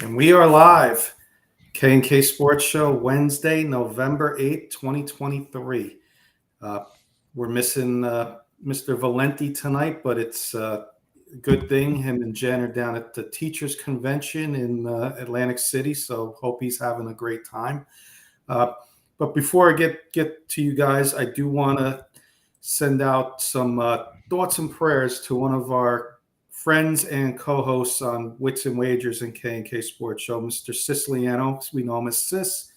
And we are live. K&K Sports Show, Wednesday, November 8th, 2023. Uh, we're missing Mr. Valenti tonight, but it's a good thing. Him and Jen are down at the Teachers Convention in Atlantic City, so hope he's having a great time. But before I get to you guys, I do want to send out some thoughts and prayers to one of our friends and co-hosts on Wits and Wagers and K&K Sports Show, Mr. Siciliano. We know him as Sis.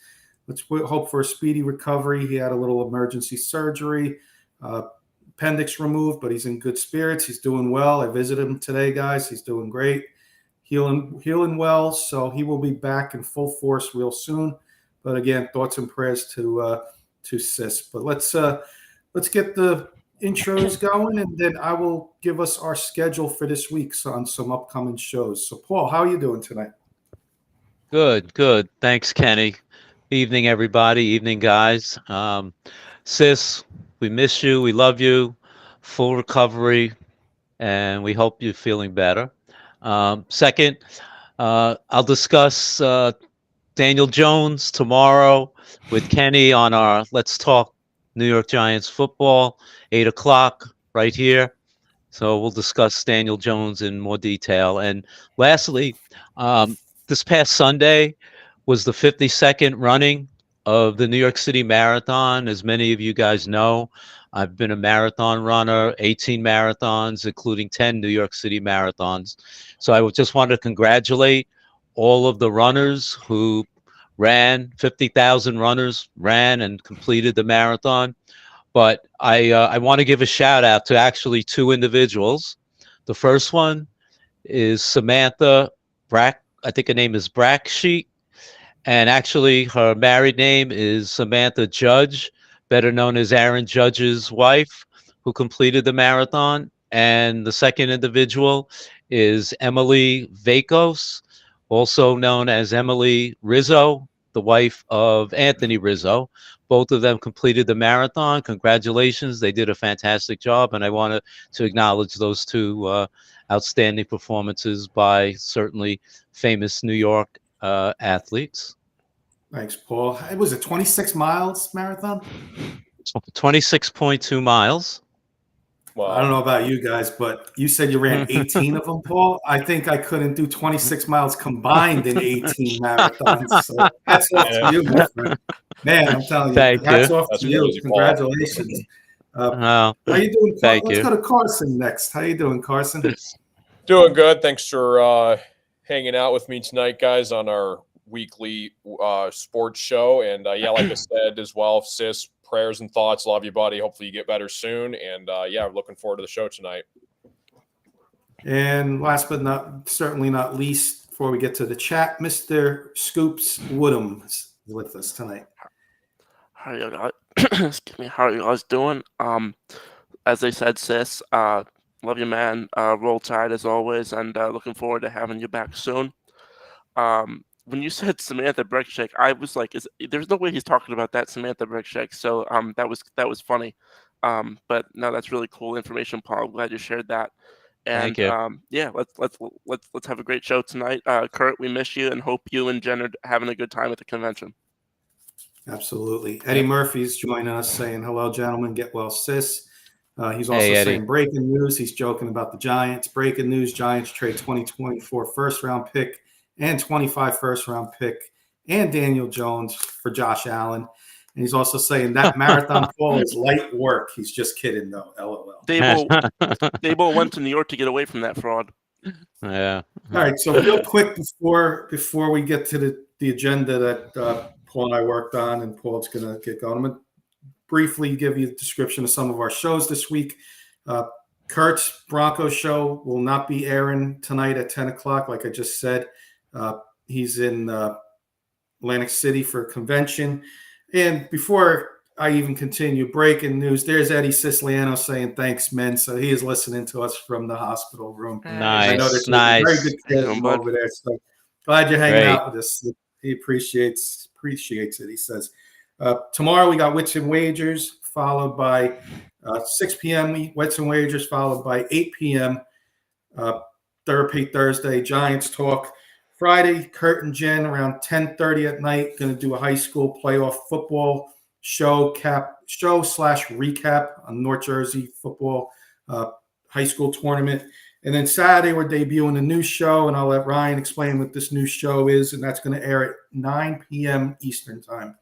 Let's hope for a speedy recovery. He had a little emergency surgery, appendix removed, but he's in good spirits. He's doing well. I visited him today, guys. He's doing great, healing well. So he will be back in full force real soon. But again, thoughts and prayers to Sis. But let's get the intros going, and then I will give us our schedule for this week on some upcoming shows. So, Paul, how are you doing tonight? Good. Thanks, Kenny. Evening, everybody. Evening, guys. Sis, we miss you. We love you. Full recovery, and we hope you're feeling better. Second, I'll discuss Daniel Jones tomorrow with Kenny on our Let's Talk New York Giants football, 8 o'clock right here. So we'll discuss Daniel Jones in more detail. And lastly, this past Sunday was the 52nd running of the New York City Marathon. As many of you guys know, I've been a marathon runner, 18 marathons, including 10 New York City marathons. So I just want to congratulate all of the runners who ran. 50,000 runners ran and completed the marathon. But I want to give a shout out to actually two individuals. The first one is Samantha Brack. I think her name is Bracksheet. And actually her married name is Samantha Judge, better known as Aaron Judge's wife, who completed the marathon. And the second individual is Emily Vakos, also known as Emily Rizzo, the wife of Anthony Rizzo. Both of them completed the marathon. Congratulations. They did a fantastic job. And I wanted to acknowledge those two outstanding performances by certainly famous New York athletes. Thanks, Paul. It was a 26 miles marathon. 26.2 miles. Wow. I don't know about you guys, but you said you ran 18 of them, Paul. I think I couldn't do 26 miles combined in 18 marathons. So hats off to you, my friend. Man, I'm telling you, hats off to you. Congratulations. How you doing? Let's go to Carson next. How you doing, Carson? Doing good. Thanks for hanging out with me tonight, guys, on our weekly sports show. And yeah, like I said as well, Sis, prayers and thoughts. Love you, buddy. Hopefully you get better soon. And yeah, looking forward to the show tonight. And last but certainly not least, before we get to the chat, Mr. Scoops Woodham is with us tonight. How are you guys? Excuse me. How are you guys doing? As I said, Sis, love you, man. Roll Tide as always, and looking forward to having you back soon. When you said Samantha Brickshake, I was like, there's no way he's talking about that Samantha Brickshake. So that was funny. But no, that's really cool information, Paul. I'm glad you shared that. And Thank you. Yeah, let's have a great show tonight. Kurt, we miss you and hope you and Jen are having a good time at the convention. Absolutely. Eddie Murphy's joining us saying, hello, gentlemen. Get well, Sis. He's also saying breaking news. He's joking about the Giants. Breaking news, Giants trade 2024 first-round pick and 25 first-round pick and Daniel Jones for Josh Allen. And he's also saying that marathon Paul is light work. He's just kidding, though. LOL. Dabo went to New York to get away from that fraud. Yeah. All right. So real quick before we get to the agenda that Paul and I worked on, and Paul's going to get going, I'm going to briefly give you a description of some of our shows this week. Kurt's Broncos show will not be airing tonight at 10 o'clock, like I just said. He's in Atlantic City for a convention. And before I even continue, breaking news, there's Eddie Siciliano saying thanks, men. So he is listening to us from the hospital room. Nice. I know there's a very good kid over there. So glad you're hanging out with us. He appreciates it, he says. Tomorrow we got Wits and Wagers, followed by 6 p.m. Wits and Wagers, followed by 8 p.m. Therapy Thursday, Giants Talk. Friday, Kurt and Jen around 10:30 at night, going to do a high school playoff football show slash recap on North Jersey football high school tournament. And then Saturday, we're debuting a new show, and I'll let Ryan explain what this new show is, and that's going to air at 9 p.m. Eastern time.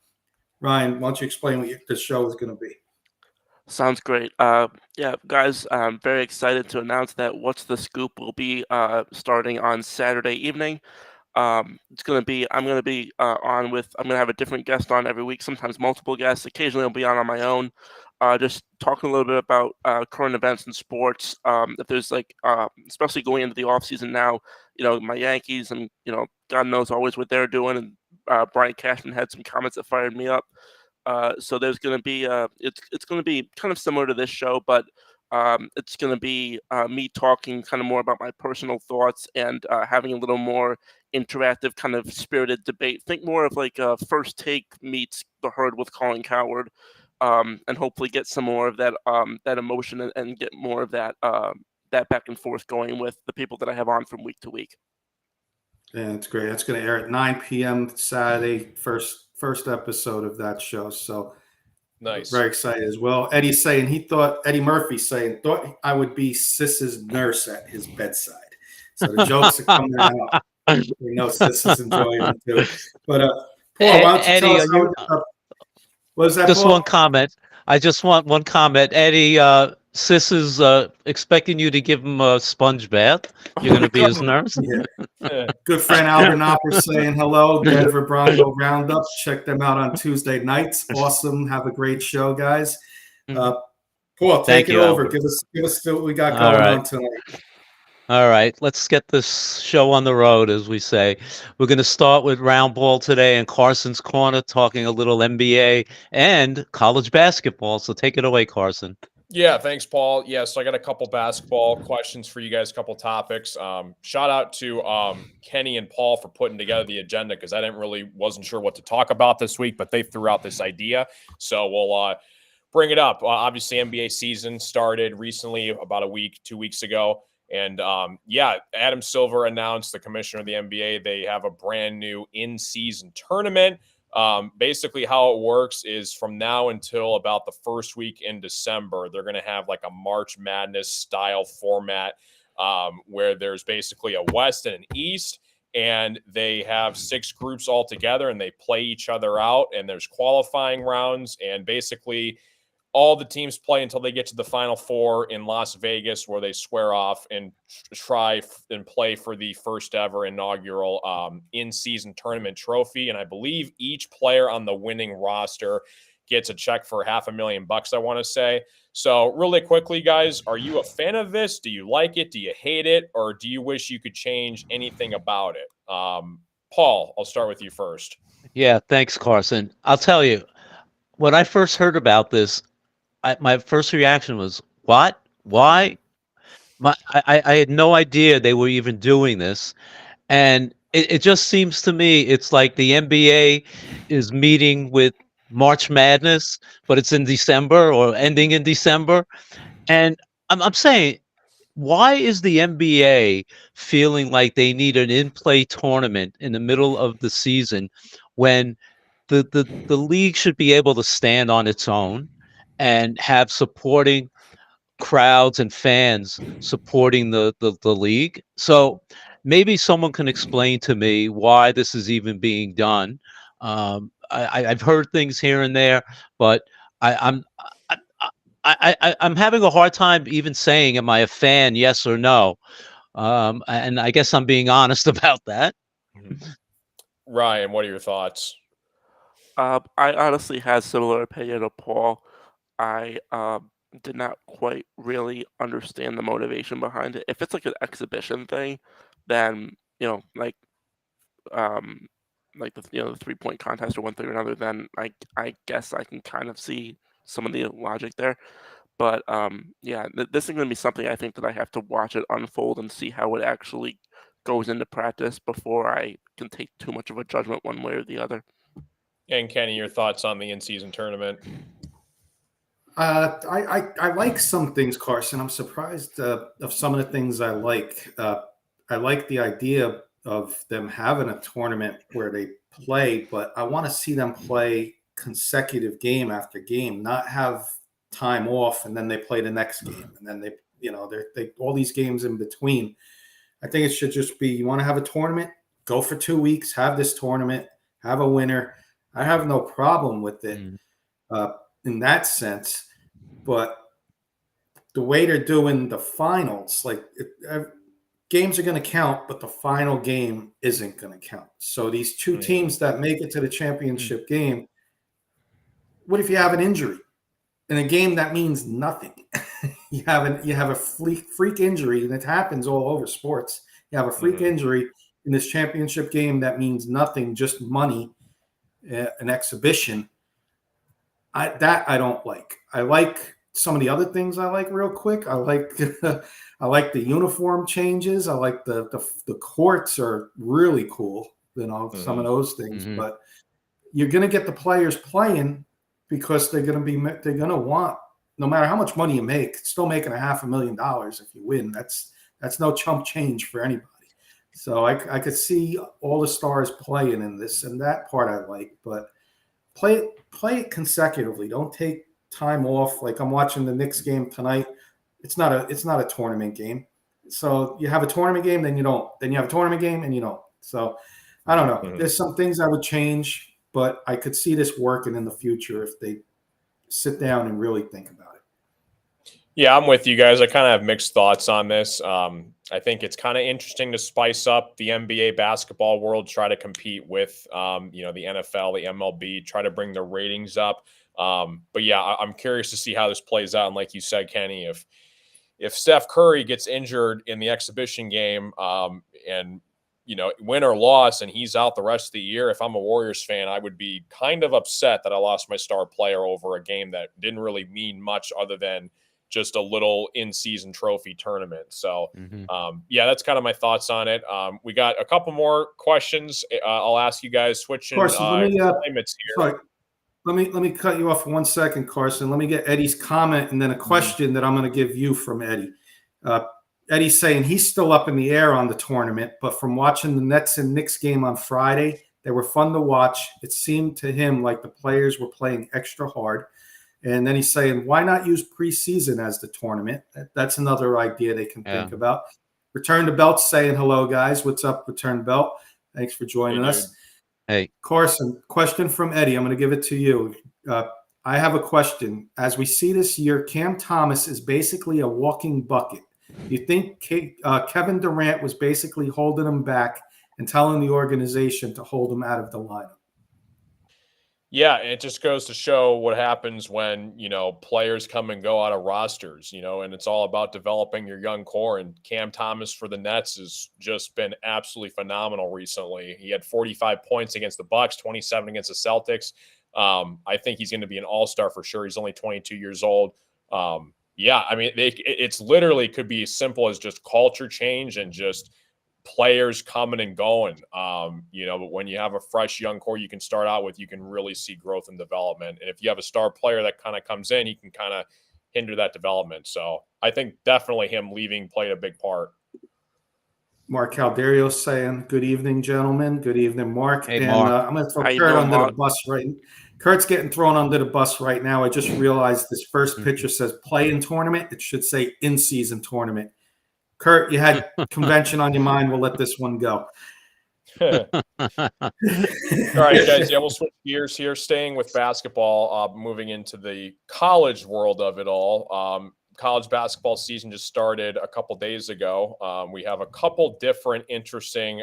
Ryan, why don't you explain what this show is going to be? Sounds great. Yeah, guys, I'm very excited to announce that What's the Scoop will be starting on Saturday evening. I'm gonna be I'm gonna have a different guest on every week, sometimes multiple guests. Occasionally, I'll be on my own, just talking a little bit about current events in sports. If there's especially going into the off season now, my Yankees and God knows always what they're doing. And Brian Cashman had some comments that fired me up. So there's going to be it's going to be kind of similar to this show, but it's going to be me talking kind of more about my personal thoughts and having a little more interactive kind of spirited debate. Think more of like First Take meets The Herd with Colin Cowherd, and hopefully get some more of that that emotion and get more of that that back and forth going with the people that I have on from week to week. Yeah, that's great. That's going to air at 9 p.m. Saturday, first episode of that show. So Nice. very excited as well. Eddie Murphy saying, thought I would be Sis's nurse at his bedside. So the jokes are coming out. We know Sis is enjoying it too. But Paul, why don't you Eddie, tell us what was that, just Paul? one comment. I just want one comment. Eddie, Sis is expecting you to give him a sponge bath. You're going to be his nurse. Yeah. Good friend Albert Knopper saying hello. Denver Bronco Roundup. Check them out on Tuesday nights. Awesome. Have a great show, guys. Paul, Thank take it you, over. Albert. Give us what we got All going right. on tonight. All right, let's get this show on the road, as we say. We're going to start with Round Ball today and Carson's Corner, talking a little NBA and college basketball. So take it away, Carson. Yeah, thanks, Paul. Yeah, so I got a couple basketball questions for you guys, a couple topics. Shout out to Kenny and Paul for putting together the agenda, because I wasn't sure what to talk about this week, but they threw out this idea. So we'll bring it up. Obviously, NBA season started recently, about 2 weeks ago. And Adam Silver announced, the commissioner of the NBA, they have a brand new in-season tournament. Basically how it works is from now until about the first week in December, they're going to have like a March Madness style format where there's basically a West and an East, and they have 6 groups all together and they play each other out, and there's qualifying rounds, and basically all the teams play until they get to the Final Four in Las Vegas, where they square off and try and play for the first ever inaugural in-season tournament trophy. And I believe each player on the winning roster gets a check for $500,000, I want to say. So really quickly, guys, are you a fan of this? Do you like it? Do you hate it? Or do you wish you could change anything about it? Paul, I'll start with you first. Yeah, thanks, Carson. I'll tell you, when I first heard about this, my first reaction was, what? Why? I had no idea they were even doing this. And it just seems to me it's like the NBA is meeting with March Madness, but it's in December or ending in December. And I'm saying, why is the NBA feeling like they need an in-play tournament in the middle of the season when the league should be able to stand on its own and have supporting crowds and fans supporting the league? So maybe someone can explain to me why this is even being done. I've heard things here and there, but I'm having a hard time even saying, am I a fan, yes or no? And I guess I'm being honest about that. Ryan, what are your thoughts? I honestly had similar opinion to Paul. I did not quite really understand the motivation behind it. If it's like an exhibition thing, then like the the 3-point contest or one thing or another, then I guess I can kind of see some of the logic there. But this is going to be something I think that I have to watch it unfold and see how it actually goes into practice before I can take too much of a judgment one way or the other. And Kenny, your thoughts on the in-season tournament? I like some things, Carson. I'm surprised of some of the things I like. I like the idea of them having a tournament where they play, but I want to see them play consecutive game after game, not have time off and then they play the next game and then they all these games in between. I think it should just be, you want to have a tournament, go for 2 weeks, have this tournament, have a winner. I have no problem with it in that sense, but the way they're doing the finals, like games are going to count, but the final game isn't going to count. So these two teams that make it to the championship game, what if you have an injury in a game that means nothing? you have a freak injury, and it happens all over sports. You have a freak injury in this championship game that means nothing, just money, an exhibition. I don't like. I like some of the other things I like real quick. I like I like the uniform changes. I like the courts are really cool. Some of those things. But you're going to get the players playing because they're going to want, no matter how much money you make, still making $500,000 if you win. That's no chump change for anybody. So I could see all the stars playing in this, and that part I like. But play it consecutively. Don't take time off. Like I'm watching the Knicks game tonight. It's not a tournament game. So you have a tournament game, then you don't. Then you have a tournament game, and you don't. So I don't know. There's some things I would change, but I could see this working in the future if they sit down and really think about it. Yeah, I'm with you guys. I kind of have mixed thoughts on this. I think it's kind of interesting to spice up the NBA basketball world, try to compete with, the NFL, the MLB, try to bring the ratings up. But yeah, I'm curious to see how this plays out. And like you said, Kenny, if Steph Curry gets injured in the exhibition game, and win or loss, and he's out the rest of the year, if I'm a Warriors fan, I would be kind of upset that I lost my star player over a game that didn't really mean much other than just a little in-season trophy tournament. So, that's kind of my thoughts on it. We got a couple more questions. I'll ask you guys switching climates here. Sorry. Let me cut you off for 1 second, Carson. Let me get Eddie's comment and then a question that I'm going to give you from Eddie. Eddie's saying he's still up in the air on the tournament, but from watching the Nets and Knicks game on Friday, they were fun to watch. It seemed to him like the players were playing extra hard. And then he's saying, why not use preseason as the tournament? That's another idea they can think about. Return to Belt saying hello, guys. What's up, Return Belt? Thanks for joining us. Hey. Carson, question from Eddie. I'm going to give it to you. I have a question. As we see this year, Cam Thomas is basically a walking bucket. Do you think Kevin Durant was basically holding him back and telling the organization to hold him out of the lineup? Yeah, it just goes to show what happens when, players come and go out of rosters, and it's all about developing your young core. And Cam Thomas for the Nets has just been absolutely phenomenal recently. He had 45 points against the Bucks, 27 against the Celtics. I think he's going to be an all-star for sure. He's only 22 years old. It's literally could be as simple as just culture change and just players coming and going, but when you have a fresh young core you can start out with, you can really see growth and development. And if you have a star player that kind of comes in, he can kind of hinder that development. So I think definitely him leaving played a big part. Mark Calderio saying, good evening, gentlemen. Good evening, Mark. Hey, Mark. I'm going to throw Kurt under the bus right now. Kurt's getting thrown under the bus right now. I just realized this first picture says play-in tournament. It should say in-season tournament. Kurt, you had convention on your mind. We'll let this one go. All right, guys. Yeah, we'll switch gears here. Staying with basketball, moving into the college world of it all. College basketball season just started a couple days ago. We have a couple different interesting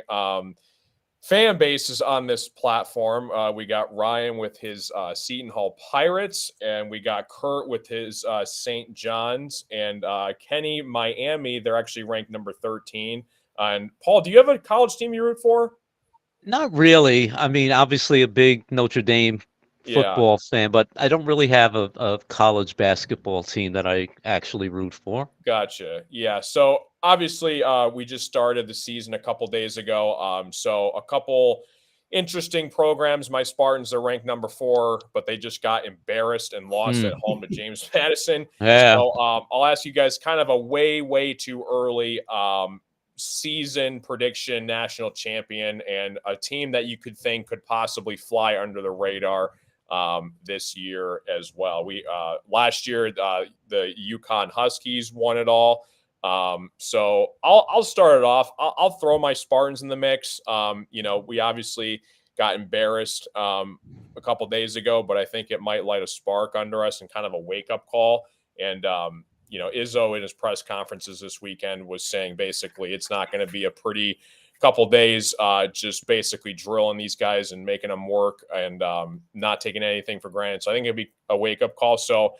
fan bases on this platform. We got Ryan with his Seton Hall Pirates, and we got Kurt with his St. John's, and Kenny, Miami. They're actually ranked number 13. And Paul, do you have a college team you root for? Not really. I mean, obviously a big Notre Dame football fan, but I don't really have a college basketball team that I actually root for. Gotcha. Yeah. So obviously, we just started the season a couple days ago. So a couple interesting programs. My Spartans are ranked number 4, but they just got embarrassed and lost at home to James Madison. Yeah. So I'll ask you guys kind of a way too early. season prediction national champion and a team that you could think could possibly fly under the radar this year as well. We last year the UConn Huskies won it all. So I'll start it off. I'll throw my Spartans in the mix. We obviously got embarrassed a couple days ago, but I think it might light a spark under us and kind of a wake up call. And Izzo in his press conferences this weekend was saying basically it's not going to be a pretty couple days, just basically drilling these guys and making them work and not taking anything for granted. So I think it'd be a wake up call. So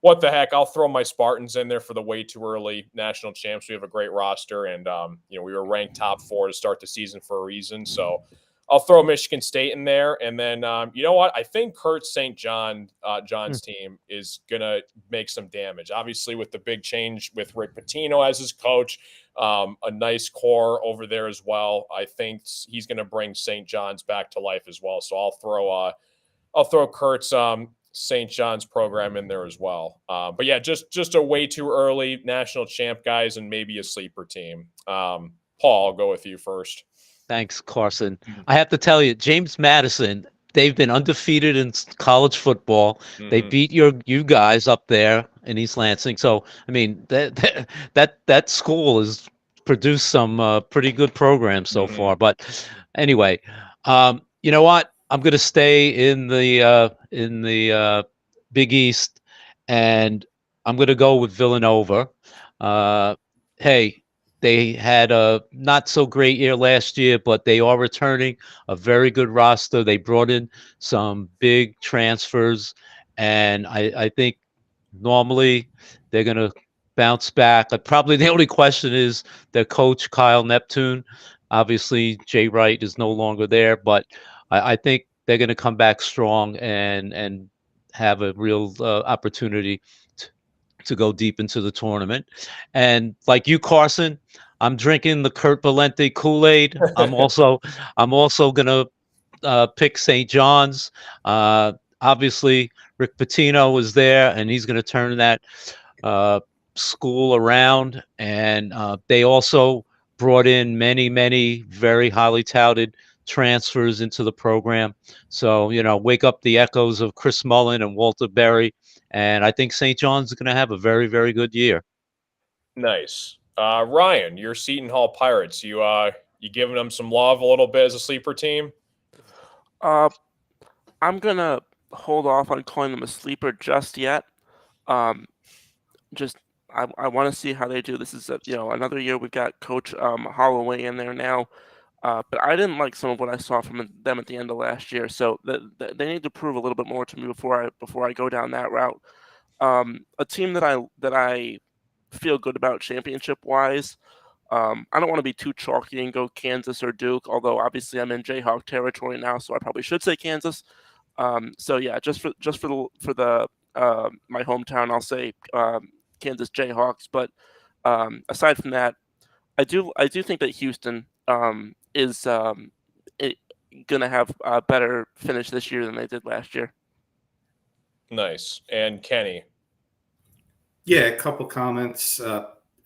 what the heck? I'll throw my Spartans in there for the way too early national champs. We have a great roster, and we were ranked top 4 to start the season for a reason. So I'll throw Michigan State in there, and then you know what? I think Kurt St. John's team is gonna make some damage. Obviously, with the big change with Rick Pitino as his coach, a nice core over there as well. I think he's gonna bring St. John's back to life as well. So I'll throw Kurt's St. John's program in there as well. But yeah, just a way too early national champ guys and maybe a sleeper team. Paul, I'll go with you first. Thanks, Carson. I have to tell you, James Madison, they've been undefeated in college football. Mm-hmm. They beat you guys up there in East Lansing. So, I mean, that school has produced some pretty good programs so far. But anyway, you know what? I'm going to stay in the Big East, and I'm going to go with Villanova. Hey, they had a not so great year last year, but they are returning a very good roster. They brought in some big transfers, and I think normally they're going to bounce back. Probably the only question is their coach, Kyle Neptune. Obviously, Jay Wright is no longer there, but I think they're going to come back strong and have a real opportunity to go deep into the tournament. And like you, Carson, I'm drinking the Kurt Valenti Kool-Aid. I'm also going to pick St. John's. Obviously, Rick Pitino is there, and he's going to turn that school around. And they also brought in many very highly touted transfers into the program. So, wake up the echoes of Chris Mullen and Walter Berry. And I think St. John's is going to have a very, very good year. Nice. Ryan, your Seton Hall Pirates, you giving them some love a little bit as a sleeper team? I'm going to hold off on calling them a sleeper just yet. I want to see how they do. This is another year we've got Coach Holloway in there now. But I didn't like some of what I saw from them at the end of last year. So they need to prove a little bit more to me before I go down that route. A team that I feel good about championship wise. I don't want to be too chalky and go Kansas or Duke, although obviously I'm in Jayhawk territory now, so I probably should say Kansas. So yeah, just for the my hometown, I'll say Kansas Jayhawks. But aside from that, I do think that Houston is going to have a better finish this year than they did last year. Nice. And Kenny? Yeah, a couple comments.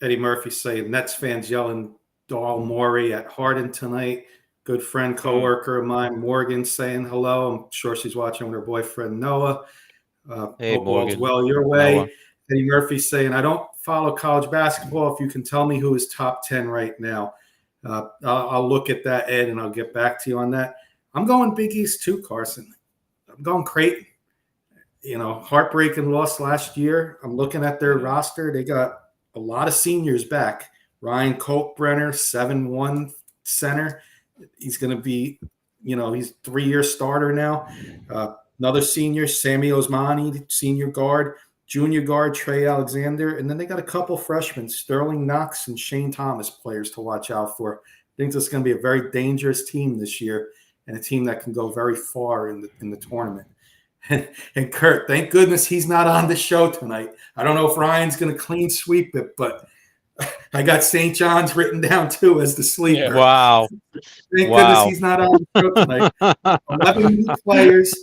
Eddie Murphy saying Nets fans yelling Dahl Morey at Harden tonight. Good friend, coworker of mine, Morgan, saying hello. I'm sure she's watching with her boyfriend, Noah. Hey, hope Morgan. all's well your way. Noah. Eddie Murphy saying, I don't follow college basketball. If you can tell me who is top 10 right now. I'll look at that, Ed, and I'll get back to you on that. I'm going Big East too, Carson. I'm going Creighton. Heartbreaking loss last year. I'm looking at their roster. They got a lot of seniors back. Ryan Kalkbrenner, 7'1" center. He's going to be, he's 3-year starter now. Another senior, Sammy Osmani, senior guard. Junior guard, Trey Alexander. And then they got a couple freshmen, Sterling Knox and Shane Thomas, players to watch out for. I think this is going to be a very dangerous team this year and a team that can go very far in the tournament. And Kurt, thank goodness he's not on the show tonight. I don't know if Ryan's going to clean sweep it, but I got St. John's written down too as the sleeper. Yeah. Wow. Thank goodness he's not on the show tonight. 11 new players,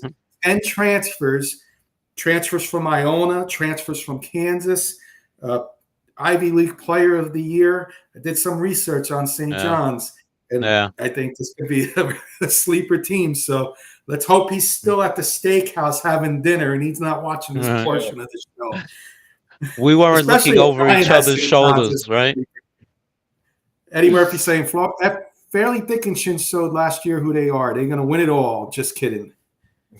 10 transfers from Iona, transfers from Kansas. Ivy League Player of the Year. I did some research on St. Yeah. John's, and Yeah. I think this could be a sleeper team. So let's hope he's still at the steakhouse having dinner and he's not watching this Right. portion of the show. We weren't Especially looking if over Ryan each has other's St. John's shoulders, as a right? sleeper. Eddie Murphy saying, Fairleigh Dickinson showed last year who they are. They're going to win it all. Just kidding.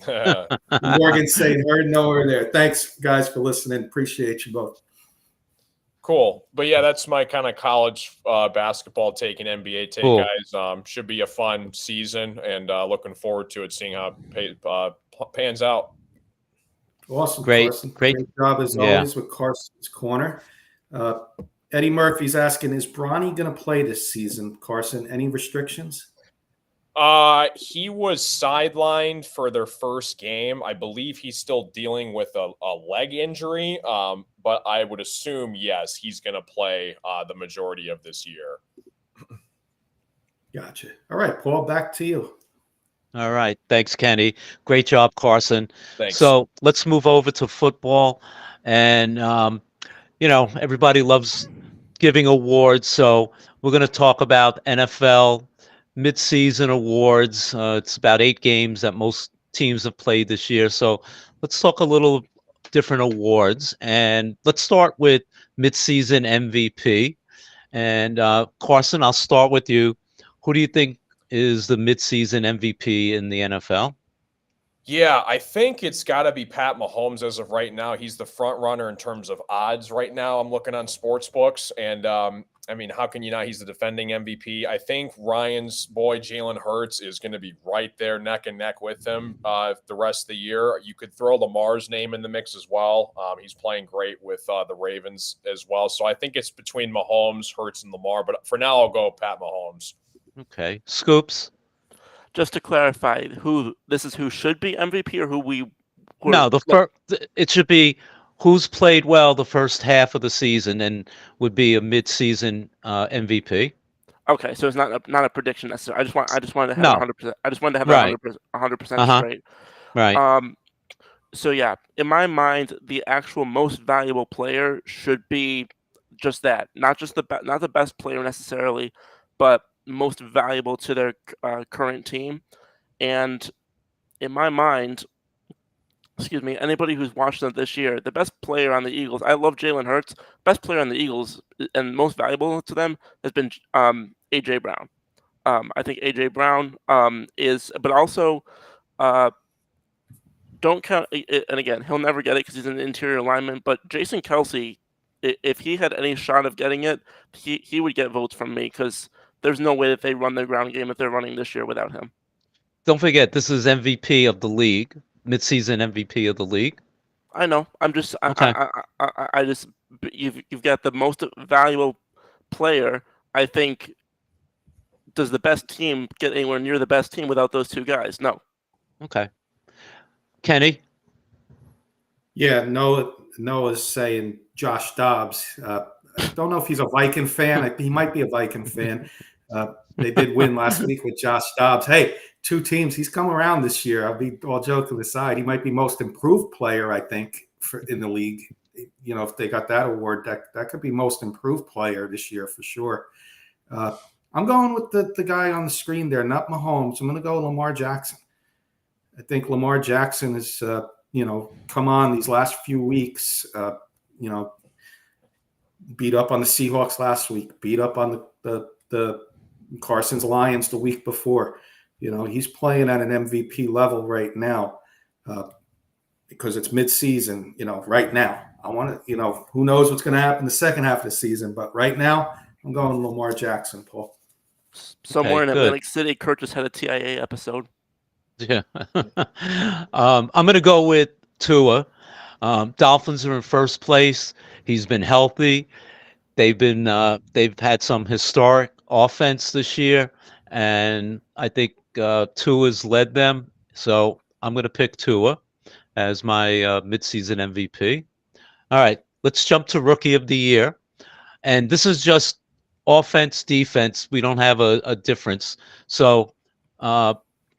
Morgan saying, heard nowhere there. Thanks, guys, for listening. Appreciate you both. Cool. But yeah, that's my kind of college basketball take and NBA take, Cool. guys. Should be a fun season, and looking forward to it, seeing how it pans out. Awesome, Great, Carson. great. Great job as Yeah. always with Carson's Corner. Eddie Murphy's asking, is Bronny going to play this season, Carson? Any restrictions? He was sidelined for their first game. I believe he's still dealing with a leg injury, but I would assume, yes, he's going to play the majority of this year. Gotcha. All right, Paul, back to you. All right. Thanks, Kenny. Great job, Carson. Thanks. So let's move over to football. And, everybody loves giving awards. So we're going to talk about NFL midseason awards. It's about 8 games that most teams have played this year. So let's talk a little different awards. And let's start with midseason MVP. And Carson, I'll start with you. Who do you think is the midseason MVP in the NFL? Yeah, I think it's got to be Pat Mahomes as of right now. He's the front runner in terms of odds right now. I'm looking on sports books, and I mean, how can you not? He's the defending MVP. I think Ryan's boy Jalen Hurts is going to be right there, neck and neck with him the rest of the year. You could throw Lamar's name in the mix as well. He's playing great with the Ravens as well. So I think it's between Mahomes, Hurts, and Lamar. But for now, I'll go Pat Mahomes. Okay. Scoops? Just to clarify, who should be MVP or No, it should be who's played well the first half of the season and would be a mid-season MVP. Okay, so it's not a prediction necessarily. I just wanted to have 100%. I just wanted to have Right. 100% straight. Right. So yeah, in my mind, the actual most valuable player should be just that, not the best player necessarily, but most valuable to their current team. And in my mind, anybody who's watched them this year, the best player on the Eagles, I love Jalen Hurts, best player on the Eagles and most valuable to them has been A.J. Brown. I think A.J. Brown is, but also don't count, and again, he'll never get it because he's an interior lineman, but Jason Kelce, if he had any shot of getting it, he would get votes from me because there's no way that they run their ground game if they're running this year without him. Don't forget, this is MVP of the league, mid-season MVP of the league. I know. I'm just. Okay. I just. You've got the most valuable player. I think. Does the best team get anywhere near the best team without those two guys? No. Okay. Kenny? Yeah, Noah's saying Josh Dobbs. I don't know if he's a Viking fan. He might be a Viking fan. They did win last week with Josh Dobbs. Hey, 2 teams. He's come around this year. I'll be all joking aside. He might be most improved player, I think, in the league. If they got that award, that could be most improved player this year for sure. I'm going with the guy on the screen there, not Mahomes. I'm going to go Lamar Jackson. I think Lamar Jackson has, come on these last few weeks, beat up on the Seahawks last week, beat up on the Carson's Lions the week before. He's playing at an MVP level right now because it's midseason, right now. I want to, who knows what's going to happen the second half of the season, but right now I'm going Lamar Jackson, Paul. Somewhere in good. Atlantic City, Kurt just had a TIA episode. Yeah. I'm going to go with Tua. Dolphins are in first place. He's been healthy. They've had some historic offense this year, and I think Tua's led them. So I'm going to pick Tua as my midseason MVP. All right, let's jump to Rookie of the Year. And this is just offense, defense. We don't have a difference. So,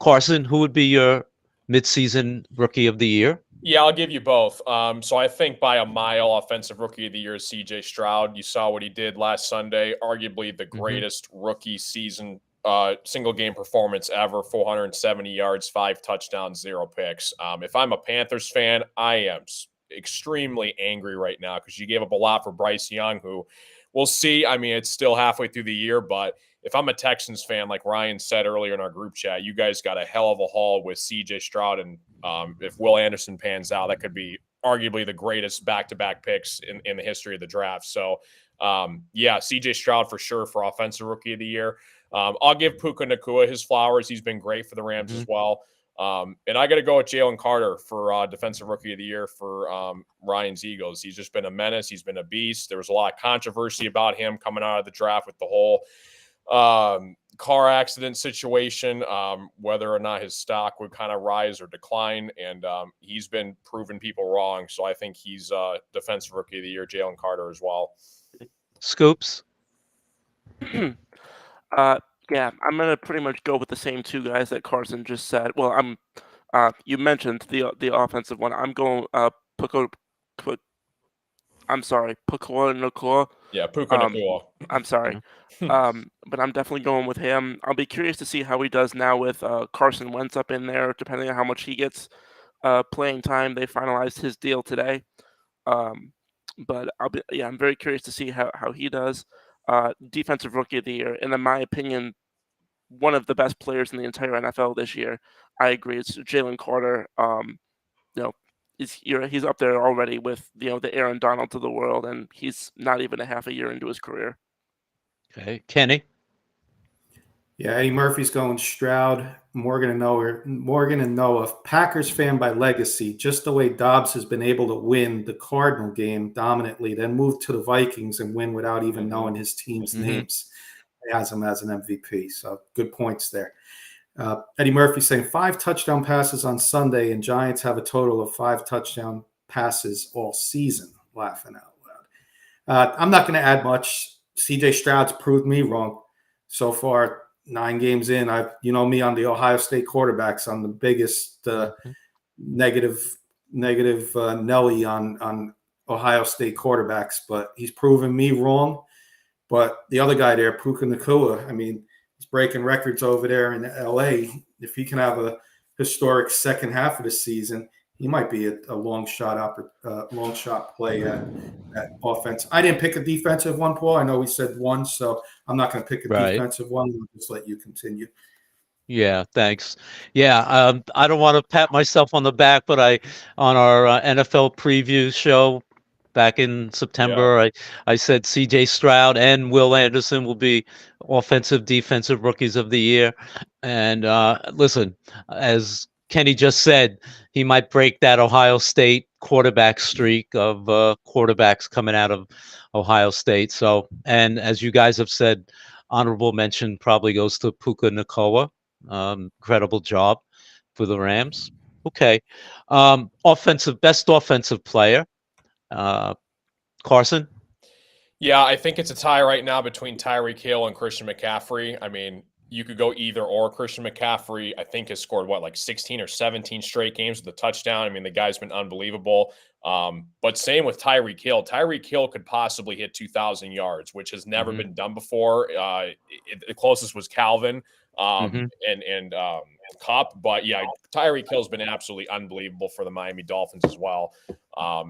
Carson, who would be your midseason Rookie of the Year? Yeah, I'll give you both. So I think by a mile, offensive rookie of the year is CJ Stroud. You saw what he did last Sunday, arguably the greatest rookie season, single game performance ever, 470 yards, 5 touchdowns, 0 picks. If I'm a Panthers fan, I am extremely angry right now because you gave up a lot for Bryce Young, who we'll see. I mean, it's still halfway through the year, but if I'm a Texans fan, like Ryan said earlier in our group chat, you guys got a hell of a haul with CJ Stroud. And if Will Anderson pans out, that could be arguably the greatest back-to-back picks in the history of the draft. So, yeah, CJ Stroud for sure for offensive rookie of the year. I'll give Puka Nacua his flowers. He's been great for the Rams as well. And I got to go with Jalen Carter for defensive rookie of the year for Ryan's Eagles. He's just been a menace. He's been a beast. There was a lot of controversy about him coming out of the draft with the whole car accident situation, whether or not his stock would kind of rise or decline. And he's been proving people wrong. So I think he's defensive rookie of the year, Jalen Carter as well. Scoops. Yeah, I'm gonna pretty much go with the same two guys that Carson just said. Well, you mentioned the offensive one. I'm going Puka Nacua. Yeah, Puka Nacua. I'm sorry. But I'm definitely going with him. I'll be curious to see how he does now with Carson Wentz up in there, depending on how much he gets playing time. They finalized his deal today. But I'm very curious to see how he does. Defensive rookie of the year, and in my opinion, one of the best players in the entire NFL this year. I agree. It's Jalen Carter. He's up there already with the Aaron Donald of the world, and he's not even a half a year into his career. Okay, Kenny. Yeah, Eddie Murphy's going Stroud, Morgan and Noah. Packers fan by legacy, just the way Dobbs has been able to win the Cardinal game dominantly, then move to the Vikings and win without even knowing his team's names. He has him as an MVP. So good points there. Eddie Murphy saying 5 touchdown passes on Sunday, and Giants have a total of 5 touchdown passes all season. Laughing out loud. I'm not going to add much. CJ Stroud's proved me wrong so far. 9 games in, you know me on the Ohio State quarterbacks. I'm the biggest negative Nelly on Ohio State quarterbacks, but he's proven me wrong. But the other guy there, Puka Nacua, I mean, he's breaking records over there in LA. If he can have a historic second half of the season, he might be a long shot play at offense. I didn't pick a defensive one, Paul. I know we said one, so I'm not going to pick a defensive one. I'll just let you continue. Yeah, thanks. Yeah, I don't want to pat myself on the back, but on our NFL preview show back in September, I said CJ Stroud and Will Anderson will be offensive, defensive rookies of the year. And listen, as Kenny just said, he might break that Ohio State quarterback streak of quarterbacks coming out of Ohio State. So, and as you guys have said, honorable mention probably goes to Puka Nacua. Incredible job for the Rams. Okay. Best offensive player. Carson? Yeah, I think it's a tie right now between Tyreek Hill and Christian McCaffrey. I mean, you could go either or. Christian McCaffrey, I think, has scored, 16 or 17 straight games with a touchdown. I mean, the guy's been unbelievable. But same with Tyreek Hill. Tyreek Hill could possibly hit 2,000 yards, which has never been done before. The closest was Calvin and Kupp. But, yeah, Tyreek Hill's been absolutely unbelievable for the Miami Dolphins as well.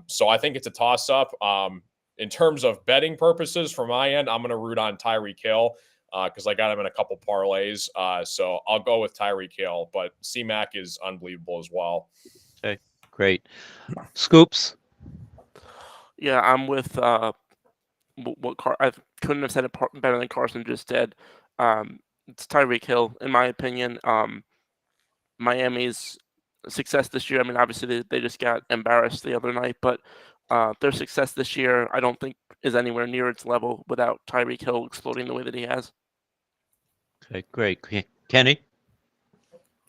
So I think it's a toss-up. In terms of betting purposes, from my end, I'm going to root on Tyreek Hill because I got him in a couple parlays. So I'll go with Tyreek Hill, but C-Mac is unbelievable as well. Okay, great. Scoops? Yeah, I'm with what I couldn't have said it better than Carson just did. It's Tyreek Hill, in my opinion. Miami's success this year, I mean, obviously they just got embarrassed the other night, but their success this year, I don't think is anywhere near its level without Tyreek Hill exploding the way that he has. Okay, great. Kenny?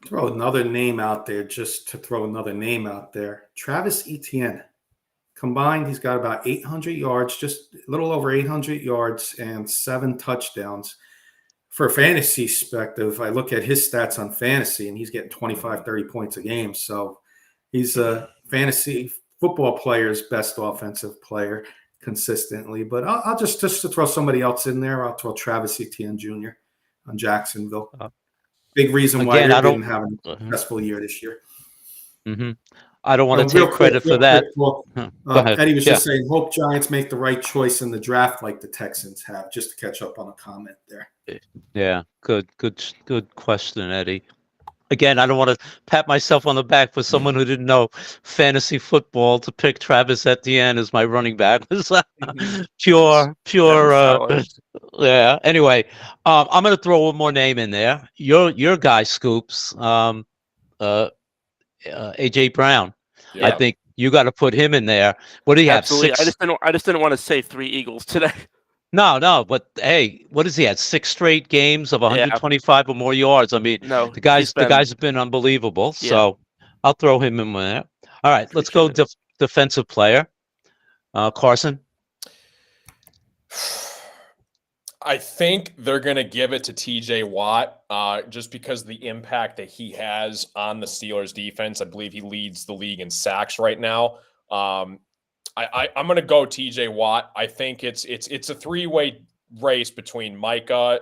Throw another name out there just to throw another name out there. Travis Etienne. Combined, he's got about 800 yards, just a little over 800 yards and 7 touchdowns. For a fantasy perspective, I look at his stats on fantasy, and he's getting 25, 30 points a game. So he's fantasy football player's best offensive player consistently. But I'll just to throw somebody else in there, I'll throw Travis Etienne Jr. on Jacksonville. Big reason why Again, they I didn't don't. have a successful year this year. hmm I don't want to Real take quick, credit for real that. quick, Paul. Huh. Go ahead. Eddie was Yeah. just saying, hope Giants make the right choice in the draft like the Texans have, just to catch up on a comment there. Yeah, good question, Eddie. Again, I don't want to pat myself on the back for someone who didn't know fantasy football to pick Travis Etienne as my running back. It was pure. Yeah. Anyway, I'm going to throw one more name in there. Your guy, Scoops, AJ Brown. Yeah. I think you got to put him in there. What do you have? Absolutely. Six? I just didn't want to say 3 Eagles today. No, but hey, what has he had? 6 straight games of 125 or more yards. I mean, No, the guys have been unbelievable. Yeah. So I'll throw him in there. All right, let's go defensive player. Carson. I think they're going to give it to TJ Watt just because of the impact that he has on the Steelers defense. I believe he leads the league in sacks right now. I'm going to go TJ Watt. I think it's a 3-way race between Micah,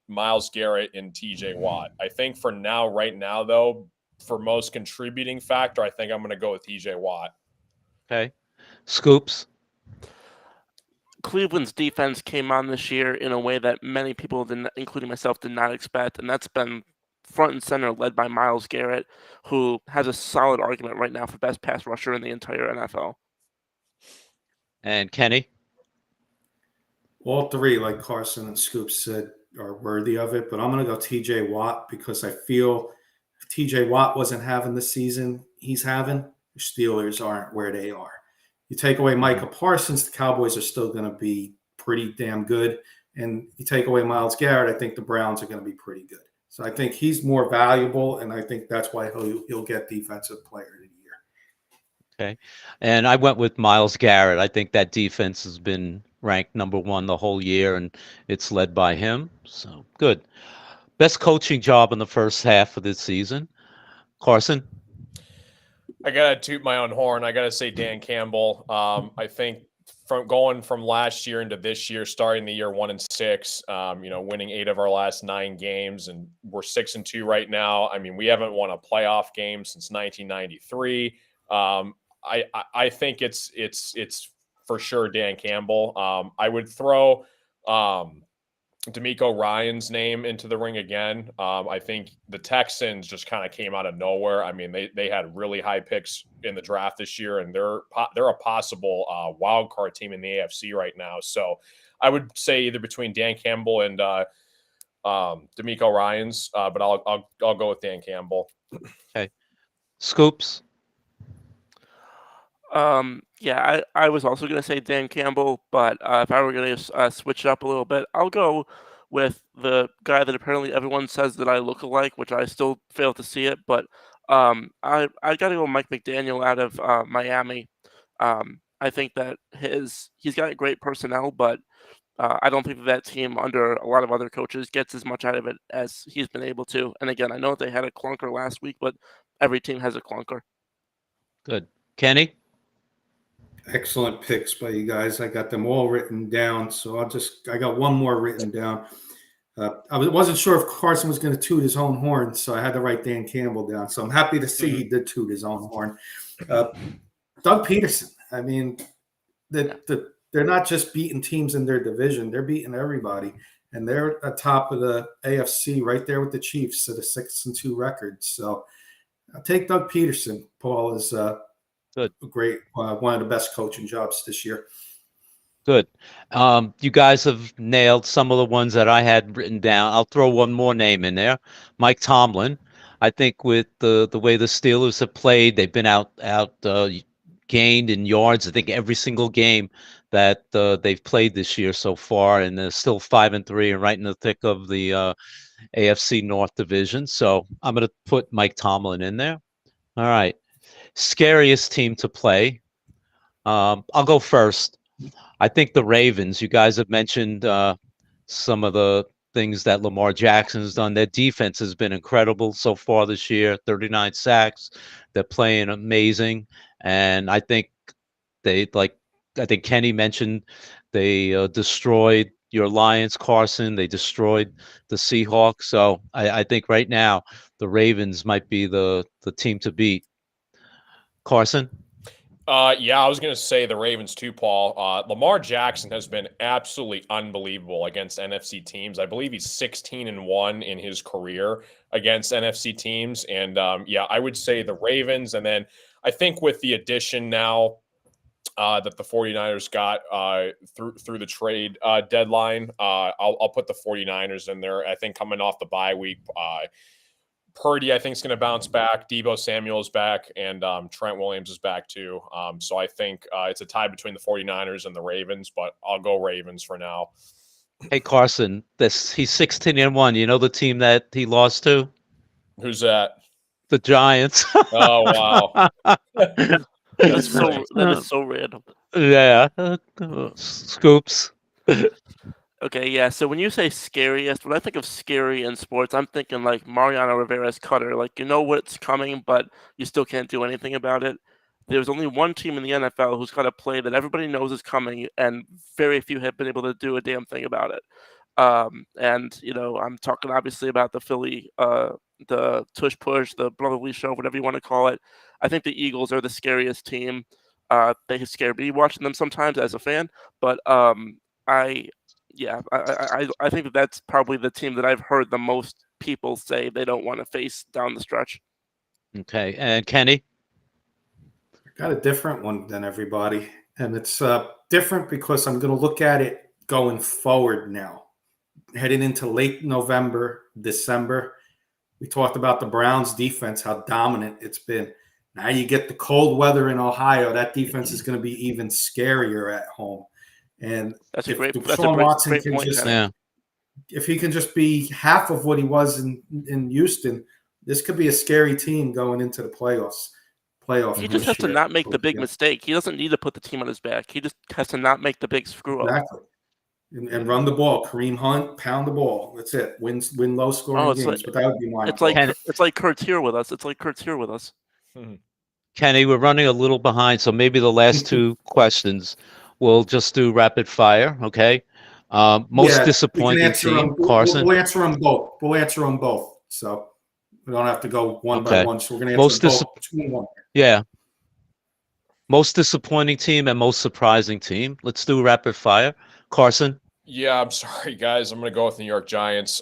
Myles Garrett, and TJ Watt. I think right now, though, for most contributing factor, I think I'm going to go with TJ Watt. Okay. Scoops. Cleveland's defense came on this year in a way that many people, including myself, did not expect, and that's been front and center, led by Myles Garrett, who has a solid argument right now for best pass rusher in the entire NFL. And Kenny. All three, like Carson and Scoops said, are worthy of it, but I'm going to go TJ Watt because I feel if TJ Watt wasn't having the season he's having, the Steelers aren't where they are. You take away Micah Parsons, the Cowboys are still going to be pretty damn good. And you take away Myles Garrett, I think the Browns are going to be pretty good. So I think he's more valuable, and I think that's why he'll get Defensive Player of the Year. Okay. And I went with Myles Garrett. I think that defense has been ranked number 1 the whole year, and it's led by him. So good. Best coaching job in the first half of this season. Carson? I gotta toot my own horn. I gotta say Dan Campbell. I think going from last year into this year, starting the year 1-6, winning 8 of our last 9 games, and we're 6-2 right now. I mean, we haven't won a playoff game since 1993. I think it's for sure Dan Campbell. I would throw DeMeco Ryans' name into the ring again. I think the Texans just kind of came out of nowhere. I mean, they had really high picks in the draft this year, and they're a possible wild card team in the AFC right now. So I would say either between Dan Campbell and DeMeco Ryans, but I'll go with Dan Campbell. Okay. Scoops. Yeah, I was also going to say Dan Campbell, but if I were going to switch it up a little bit, I'll go with the guy that apparently everyone says that I look alike, which I still fail to see it. But I got to go Mike McDaniel out of Miami. I think that he's got great personnel, but I don't think that team under a lot of other coaches gets as much out of it as he's been able to. And again, I know they had a clunker last week, but every team has a clunker. Good. Kenny? Excellent picks by you guys. I got them all written down, so I got one more written down. I wasn't sure if Carson was going to toot his own horn, so I had to write Dan Campbell down. So I'm happy to see he did toot his own horn. Doug Peterson. I mean, they're not just beating teams in their division; they're beating everybody, and they're atop of the AFC, right there with the Chiefs at a 6-2 record. So I'll take Doug Peterson. Paul is good, great, one of the best coaching jobs this year. Good. You guys have nailed some of the ones that I had written down. I'll throw one more name in there. Mike Tomlin. I think with the way the Steelers have played, they've been out gained in yards. I think every single game that they've played this year so far, and they're still 5-3 and right in the thick of the AFC North division. So I'm going to put Mike Tomlin in there. All right. Scariest team to play. I'll go first. I think the Ravens. You guys have mentioned some of the things that Lamar Jackson's done. Their defense has been incredible so far this year. 39 sacks. They're playing amazing. And I think I think Kenny mentioned they destroyed your Lions, Carson. They destroyed the Seahawks. So I think right now the Ravens might be the team to beat. Carson? Yeah, I was going to say the Ravens too, Paul. Lamar Jackson has been absolutely unbelievable against NFC teams. I believe he's 16-1 in his career against NFC teams. And yeah, I would say the Ravens. And then I think with the addition now that the 49ers got through the trade deadline, I'll put the 49ers in there. I think coming off the bye week, Purdy, I think, is going to bounce back. Deebo Samuel is back, and Trent Williams is back too. So I think it's a tie between the 49ers and the Ravens, but I'll go Ravens for now. Hey Carson, he's 16-1. You know the team that he lost to? Who's that? The Giants. Oh, wow. That is so random. Yeah. Scoops. Okay, yeah. So when you say scariest, when I think of scary in sports, I'm thinking like Mariano Rivera's cutter. Like you know what's coming, but you still can't do anything about it. There's only one team in the NFL who's got a play that everybody knows is coming, and very few have been able to do a damn thing about it. And you know, I'm talking obviously about the Philly, the tush push, the brotherly show, whatever you want to call it. I think the Eagles are the scariest team. They scare me watching them sometimes as a fan, but I I think that's probably the team that I've heard the most people say they don't want to face down the stretch. Okay. And Kenny? Got a different one than everybody. And it's different because I'm going to look at it going forward now. Heading into late November, December, we talked about the Browns defense, how dominant it's been. Now you get the cold weather in Ohio. That defense is going to be even scarier at home. And That's if a great Watson can point. just, Yeah. if he can just be half of what he was in Houston, this could be a scary team going into the playoffs. He just has to not make the big mistake. He doesn't need to put the team on his back. He just has to not make the big screw up. Exactly. And run the ball. Kareem Hunt, pound the ball. That's it. Win low scoring games. But that would be my it's like Kurt's here with us. It's like Kurt's here with us. Kenny, we're running a little behind, so maybe the last two questions we'll just do rapid fire, okay? Most disappointing team, Carson. We'll answer them both. We'll answer them both. So we don't have to go one by one. So we're going to answer both between one. Yeah. Most disappointing team and most surprising team. Let's do rapid fire. Carson? Yeah, I'm sorry, guys. I'm going to go with New York Giants.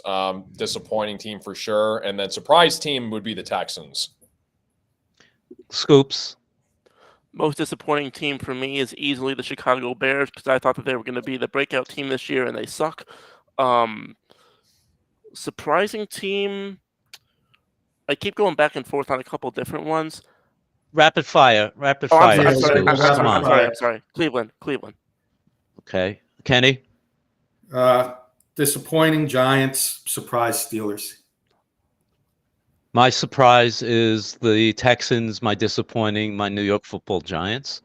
Disappointing team for sure. And then surprise team would be the Texans. Scoops? Most disappointing team for me is easily the Chicago Bears because I thought that they were going to be the breakout team this year and they suck. Surprising team, I keep going back and forth on a couple different ones. Rapid fire. I'm sorry. Cleveland. Okay. Kenny? Disappointing Giants, surprise Steelers. My surprise is the Texans. My disappointing, my New York Football Giants.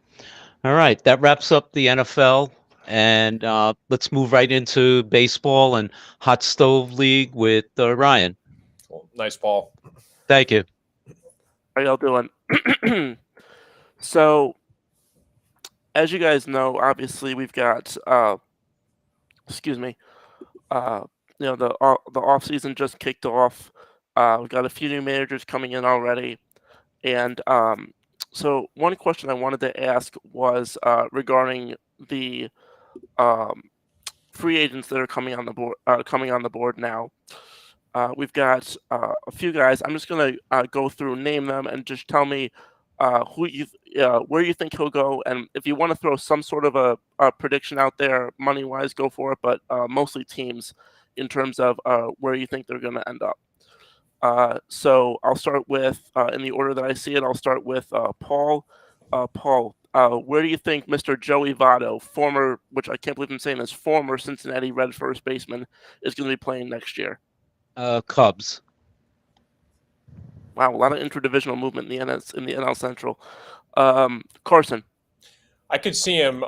All right, that wraps up the NFL, and let's move right into baseball and Hot Stove League with Ryan. Cool. Nice, Paul. Thank you. How y'all doing? So, as you guys know, obviously we've got, the off season just kicked off. We've got a few new managers coming in already, and so one question I wanted to ask was regarding the free agents that are coming on the board now. We've got a few guys. I'm just gonna go through, name them, and just tell me where you think he'll go, and if you want to throw some sort of a prediction out there, money wise, go for it. But mostly teams in terms of where you think they're going to end up. So I'll start with, in the order that I see it, I'll start with Paul. Paul, where do you think Mr. Joey Votto, former, which I can't believe I'm saying this, former Cincinnati Red first baseman, is going to be playing next year? Cubs. Wow, a lot of interdivisional movement in the NL Central. Carson. I could see him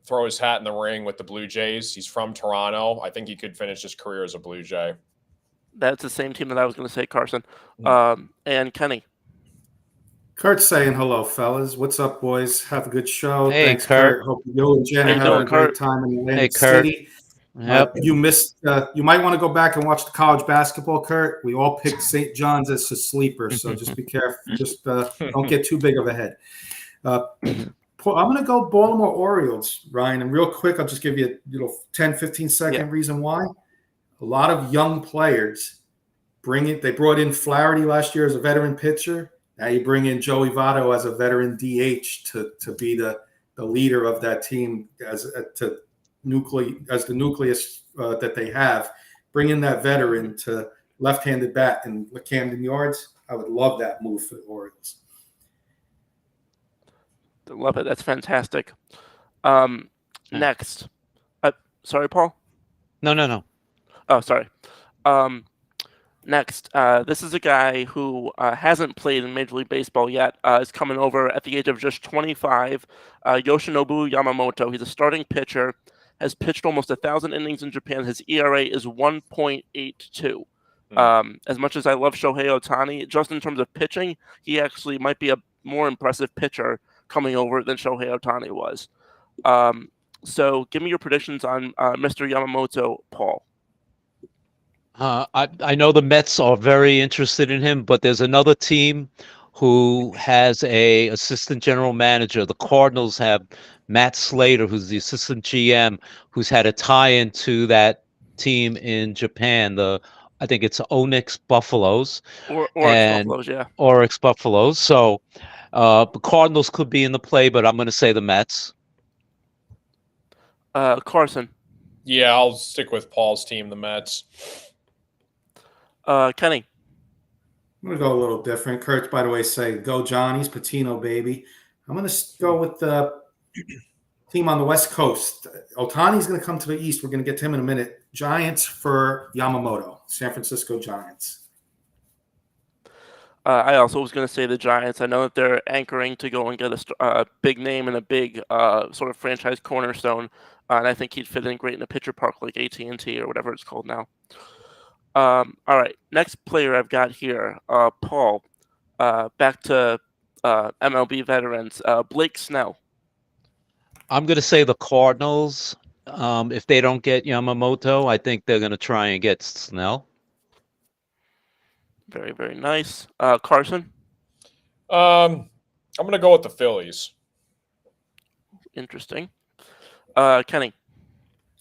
throw his hat in the ring with the Blue Jays. He's from Toronto. I think he could finish his career as a Blue Jay. That's the same team that I was going to say, Carson. And Kenny. Kurt's saying hello, fellas. What's up, boys? Have a good show. Hey, Thanks, Kurt. Kurt. Hope you and Jenna How you having doing, a great Kurt? time in Atlantic Hey, Kurt. City. Yep. You missed. You might want to go back and watch the college basketball, Kurt. We all picked St. John's as a sleeper, so just be careful. Just don't get too big of a head. I'm going to go Baltimore Orioles, Ryan. And real quick, I'll just give you a 10, 15-second reason why. A lot of young players they brought in Flaherty last year as a veteran pitcher. Now you bring in Joey Votto as a veteran DH to be the leader of that team as the nucleus that they have. Bring in that veteran to left-handed bat in Camden Yards. I would love that move for the Orioles. Love it. That's fantastic. Next. Sorry, Paul? No. Oh, sorry. Next, this is a guy who hasn't played in Major League Baseball yet. Is coming over at the age of just 25. Yoshinobu Yamamoto. He's a starting pitcher. Has pitched almost 1,000 innings in Japan. His ERA is 1.82. As much as I love Shohei Ohtani, just in terms of pitching, he actually might be a more impressive pitcher coming over than Shohei Ohtani was. So give me your predictions on Mr. Yamamoto, Paul. I know the Mets are very interested in him, but there's another team who has a assistant general manager. The Cardinals have Matt Slater, who's the assistant GM, who's had a tie-in to that team in Japan. I think it's Onyx Buffaloes. Or Buffaloes, yeah. Oryx Buffaloes. So the Cardinals could be in the play, but I'm going to say the Mets. Carson. Yeah, I'll stick with Paul's team, the Mets. Kenny. I'm going to go a little different. Kurt's, by the way, say, go Johnny's, Patino, baby. I'm going to go with the team on the West Coast. Ohtani's going to come to the East. We're going to get to him in a minute. Giants for Yamamoto. San Francisco Giants. I also was going to say the Giants. I know that they're anchoring to go and get a big name and a big sort of franchise cornerstone. And I think he'd fit in great in a pitcher park like AT&T or whatever it's called now. All right, next player I've got here, Paul. Back to MLB veterans, Blake Snell. I'm going to say the Cardinals. If they don't get Yamamoto, I think they're going to try and get Snell. Very, very nice. Carson? I'm going to go with the Phillies. Interesting. Kenny?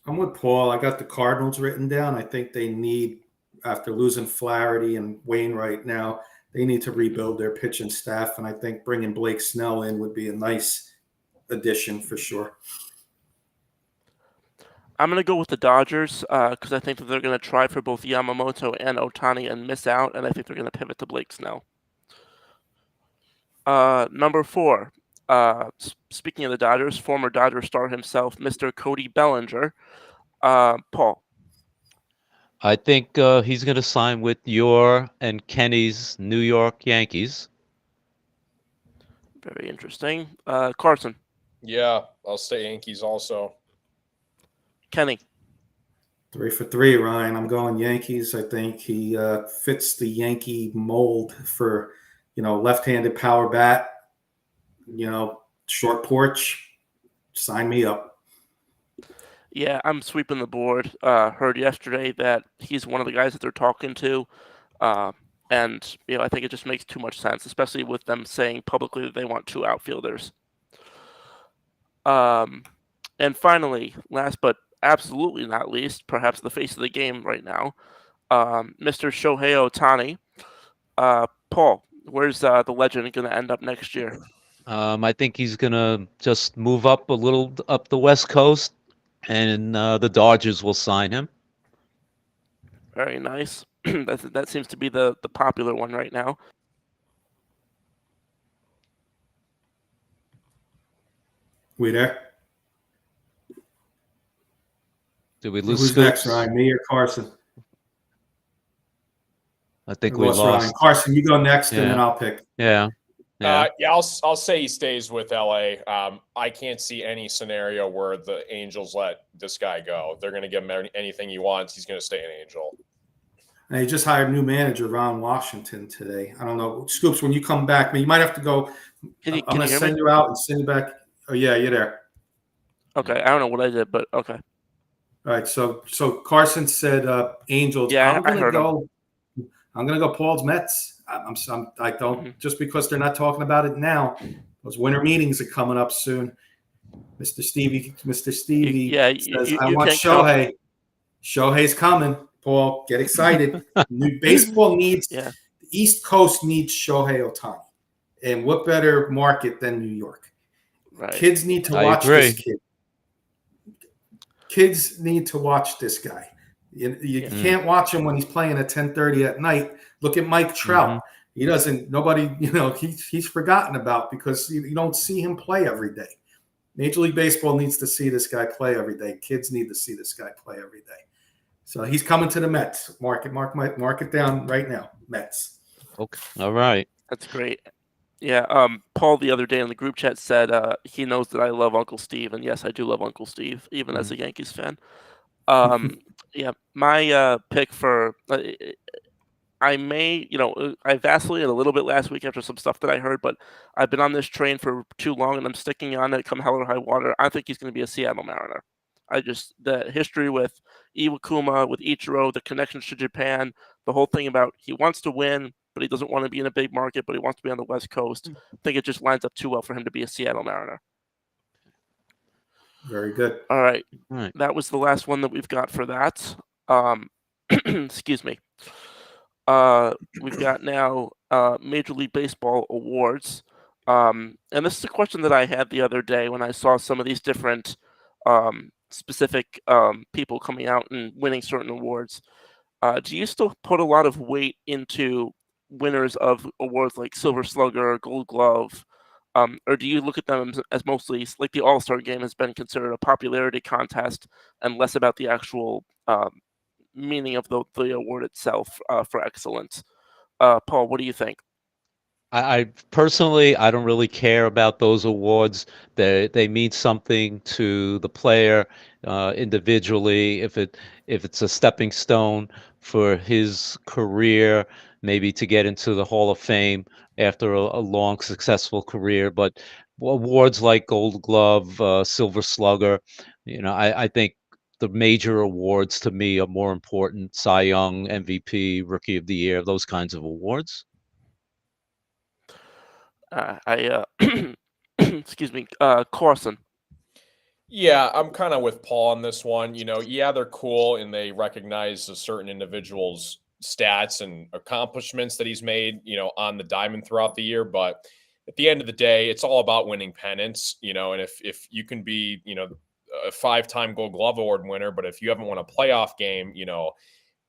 I'm with Paul. I got the Cardinals written down. I think they need, after losing Flaherty and Wainwright now, they need to rebuild their pitching staff, and I think bringing Blake Snell in would be a nice addition for sure. I'm going to go with the Dodgers because I think that they're going to try for both Yamamoto and Ohtani and miss out, and I think they're going to pivot to Blake Snell. Number 4, speaking of the Dodgers, former Dodger star himself, Mr. Cody Bellinger. Paul? I think he's going to sign with your and Kenny's New York Yankees. Very interesting. Carson? Yeah, I'll stay Yankees also. Kenny? 3 for 3, Ryan. I'm going Yankees. I think he fits the Yankee mold for, left-handed power bat, short porch. Sign me up. Yeah, I'm sweeping the board. Heard yesterday that he's one of the guys that they're talking to. And, I think it just makes too much sense, especially with them saying publicly that they want 2 outfielders. And finally, last but absolutely not least, perhaps the face of the game right now, Mr. Shohei Ohtani. Paul, where's the legend going to end up next year? I think he's going to just move up a little up the West Coast, and the Dodgers will sign him. Very nice. That seems to be the popular one right now. We there? Did we lose? Who's next, Ryan? Me or Carson? I think we lost. Ryan. Carson, you go next, and Yeah. then I'll pick. Yeah. I'll say he stays with LA. I can't see any scenario where the Angels let this guy go. They're going to give him anything he wants. He's going to stay an Angel. And they just hired new manager Ron Washington today. I don't know, Scoops. When you come back, you might have to go. Can you I'm going to hear send me? you out and send you back. Oh yeah, you're there. Okay, I don't know what I did, but okay. All right. So Carson said Angels. Yeah, I'm I going to heard him. go. I'm going to go Paul's Mets. I don't just because they're not talking about it now. Those winter meetings are coming up soon. Mr. Stevie says, I You want can't count. Shohei. Shohei's coming. Paul, get excited. New baseball needs Yeah. the East Coast needs Shohei Ohtani. And what better market than New York? Right. Kids need to I watch agree. this kid. Kids need to watch this guy. You can't watch him when he's playing at 10:30 at night. Look at Mike Trout. He doesn't. Nobody. He's forgotten about because you don't see him play every day. Major League Baseball needs to see this guy play every day. Kids need to see this guy play every day. So he's coming to the Mets. Mark it down right now. Mets. Okay. All right. That's great. Yeah. Paul the other day in the group chat said he knows that I love Uncle Steve, and yes, I do love Uncle Steve, even as a Yankees fan. Yeah. My pick for I vacillated a little bit last week after some stuff that I heard, but I've been on this train for too long, and I'm sticking on it come hell or high water. I think he's going to be a Seattle Mariner. The history with Iwakuma, with Ichiro, the connections to Japan, the whole thing about he wants to win, but he doesn't want to be in a big market, but he wants to be on the West Coast. I think it just lines up too well for him to be a Seattle Mariner. Very good. All right. All right. That was the last one that we've got for that. Excuse me. We've got now Major League Baseball awards. And this is a question that I had the other day when I saw some of these different specific people coming out and winning certain awards. Do you still put a lot of weight into winners of awards like Silver Slugger, Gold Glove, or do you look at them as mostly like the All-Star Game has been considered a popularity contest and less about the actual meaning of the award itself for excellence? Paul, what do you think? I personally, I don't really care about those awards. They mean something to the player individually. If it's a stepping stone for his career, maybe to get into the Hall of Fame after a long, successful career. But awards like Gold Glove, Silver Slugger, I think the major awards to me are more important. Cy Young, MVP, Rookie of the Year, those kinds of awards. Excuse me, Carson. Yeah, I'm kind of with Paul on this one. Yeah, they're cool and they recognize a certain individual's stats and accomplishments that he's made, on the diamond throughout the year. But at the end of the day, it's all about winning pennants, and if you can be, a 5-time Gold Glove Award winner, but if you haven't won a playoff game,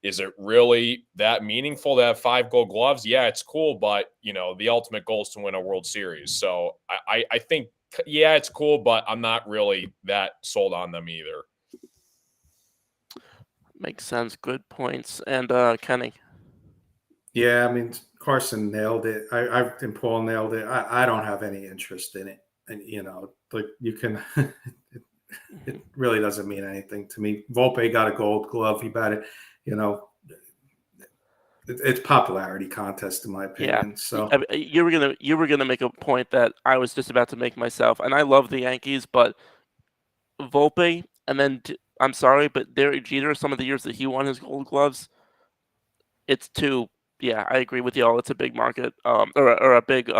is it really that meaningful to have 5 Gold Gloves? Yeah, it's cool, but the ultimate goal is to win a World Series. So I think, yeah, it's cool, but I'm not really that sold on them either. Makes sense. Good points. And Kenny. Yeah, I mean Carson nailed it. And Paul nailed it. I don't have any interest in it, and like you can. It really doesn't mean anything to me. Volpe got a Gold Glove. He batted, it's popularity contest in my opinion. Yeah. So you were gonna make a point that I was just about to make myself, and I love the Yankees, but Volpe, and then I'm sorry, but Derek Jeter, some of the years that he won his Gold Gloves, it's too. Yeah, I agree with y'all. It's a big market, or a big